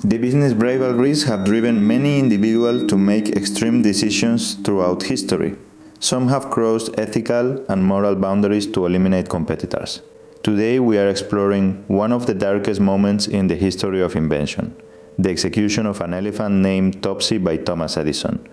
The business rivalries have driven many individuals to make extreme decisions throughout history. Some have crossed ethical and moral boundaries to eliminate competitors. Today we are exploring one of the darkest moments in the history of invention, the execution of an elephant named Topsy by Thomas Edison.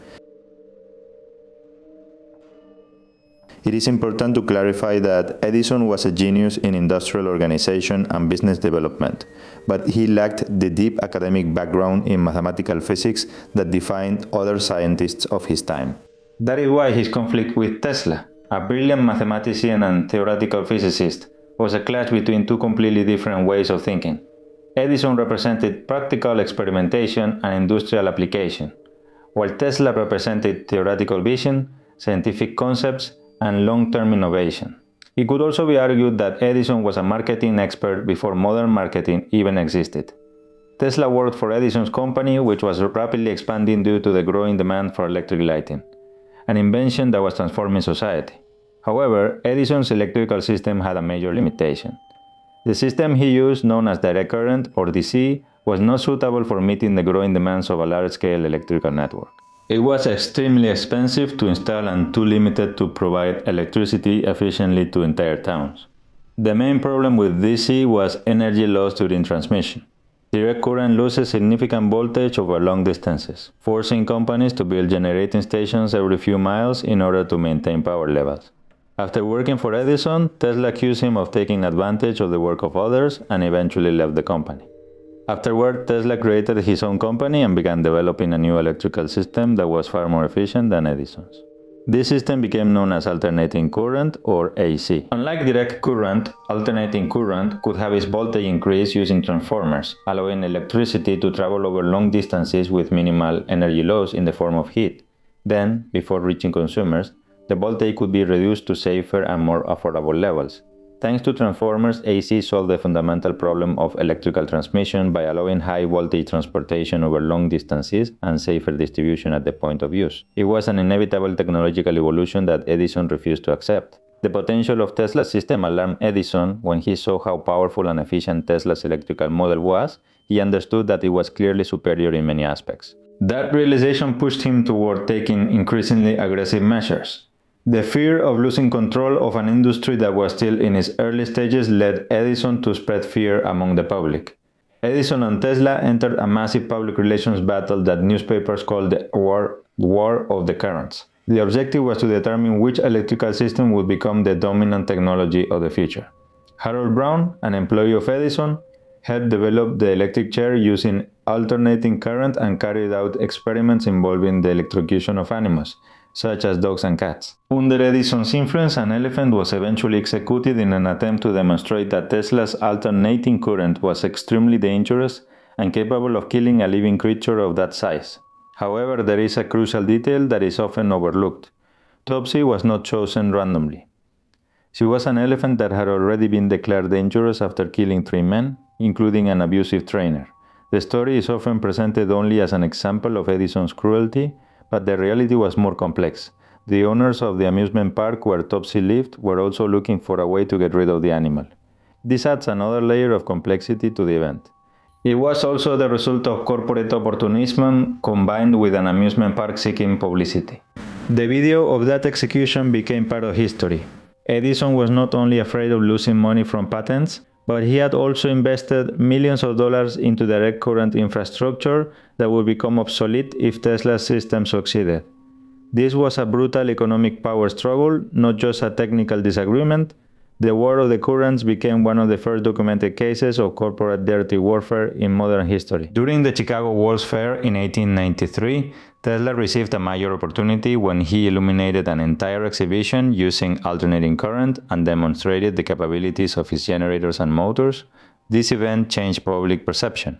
It is important to clarify that Edison was a genius in industrial organization and business development, but he lacked the deep academic background in mathematical physics that defined other scientists of his time. That is why his conflict with Tesla, a brilliant mathematician and theoretical physicist, was a clash between two completely different ways of thinking. Edison represented practical experimentation and industrial application, while Tesla represented theoretical vision, scientific concepts, and long-term innovation. It could also be argued that Edison was a marketing expert before modern marketing even existed. Tesla worked for Edison's company, which was rapidly expanding due to the growing demand for electric lighting, an invention that was transforming society. However, Edison's electrical system had a major limitation. The system he used, known as direct current or DC, was not suitable for meeting the growing demands of a large-scale electrical network. It was extremely expensive to install and too limited to provide electricity efficiently to entire towns. The main problem with DC was energy loss during transmission. Direct current loses significant voltage over long distances, forcing companies to build generating stations every few miles in order to maintain power levels. After working for Edison, Tesla accused him of taking advantage of the work of others and eventually left the company. Afterward, Tesla created his own company and began developing a new electrical system that was far more efficient than Edison's. This system became known as alternating current or AC. Unlike direct current, alternating current could have its voltage increased using transformers, allowing electricity to travel over long distances with minimal energy loss in the form of heat. Then, before reaching consumers, the voltage could be reduced to safer and more affordable levels. Thanks to transformers, AC solved the fundamental problem of electrical transmission by allowing high voltage transportation over long distances and safer distribution at the point of use. It was an inevitable technological evolution that Edison refused to accept. The potential of Tesla's system alarmed Edison. When he saw how powerful and efficient Tesla's electrical model was, he understood that it was clearly superior in many aspects. That realization pushed him toward taking increasingly aggressive measures. The fear of losing control of an industry that was still in its early stages led Edison to spread fear among the public. Edison and Tesla entered a massive public relations battle that newspapers called the War of the Currents. The objective was to determine which electrical system would become the dominant technology of the future. Harold Brown, an employee of Edison, helped develop the electric chair using alternating current and carried out experiments involving the electrocution of animals, such as dogs and cats. Under Edison's influence, an elephant was eventually executed in an attempt to demonstrate that Tesla's alternating current was extremely dangerous and capable of killing a living creature of that size. However, there is a crucial detail that is often overlooked. Topsy was not chosen randomly. She was an elephant that had already been declared dangerous after killing 3 men, including an abusive trainer. The story is often presented only as an example of Edison's cruelty, but the reality was more complex. The owners of the amusement park where Topsy lived were also looking for a way to get rid of the animal. This adds another layer of complexity to the event. It was also the result of corporate opportunism combined with an amusement park seeking publicity. The video of that execution became part of history. Edison was not only afraid of losing money from patents, but he had also invested millions of dollars into direct current infrastructure that would become obsolete if Tesla's system succeeded. This was a brutal economic power struggle, not just a technical disagreement. The War of the Currents became one of the first documented cases of corporate dirty warfare in modern history. During the Chicago World's Fair in 1893, Tesla received a major opportunity when he illuminated an entire exhibition using alternating current and demonstrated the capabilities of his generators and motors. This event changed public perception.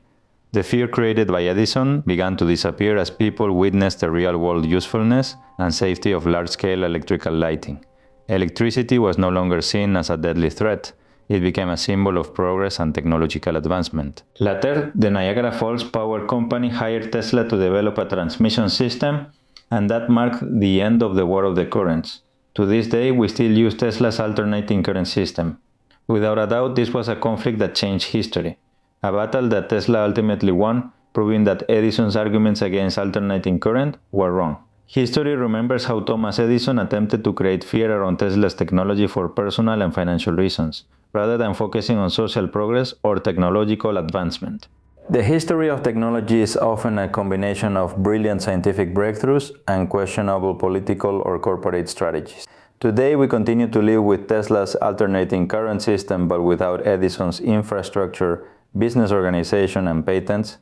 The fear created by Edison began to disappear as people witnessed the real-world usefulness and safety of large-scale electrical lighting. Electricity was no longer seen as a deadly threat. It became a symbol of progress and technological advancement. Later, the Niagara Falls Power Company hired Tesla to develop a transmission system, and that marked the end of the War of the Currents. To this day, we still use Tesla's alternating current system. Without a doubt, this was a conflict that changed history, a battle that Tesla ultimately won, proving that Edison's arguments against alternating current were wrong. History remembers how Thomas Edison attempted to create fear around Tesla's technology for personal and financial reasons, rather than focusing on social progress or technological advancement. The history of technology is often a combination of brilliant scientific breakthroughs and questionable political or corporate strategies. Today, we continue to live with Tesla's alternating current system, but without Edison's infrastructure, business organization, and patents.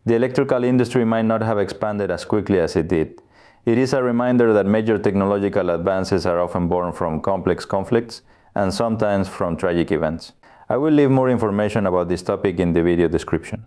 The electrical industry might not have expanded as quickly as it did. It is a reminder that major technological advances are often born from complex conflicts and sometimes from tragic events. I will leave more information about this topic in the video description.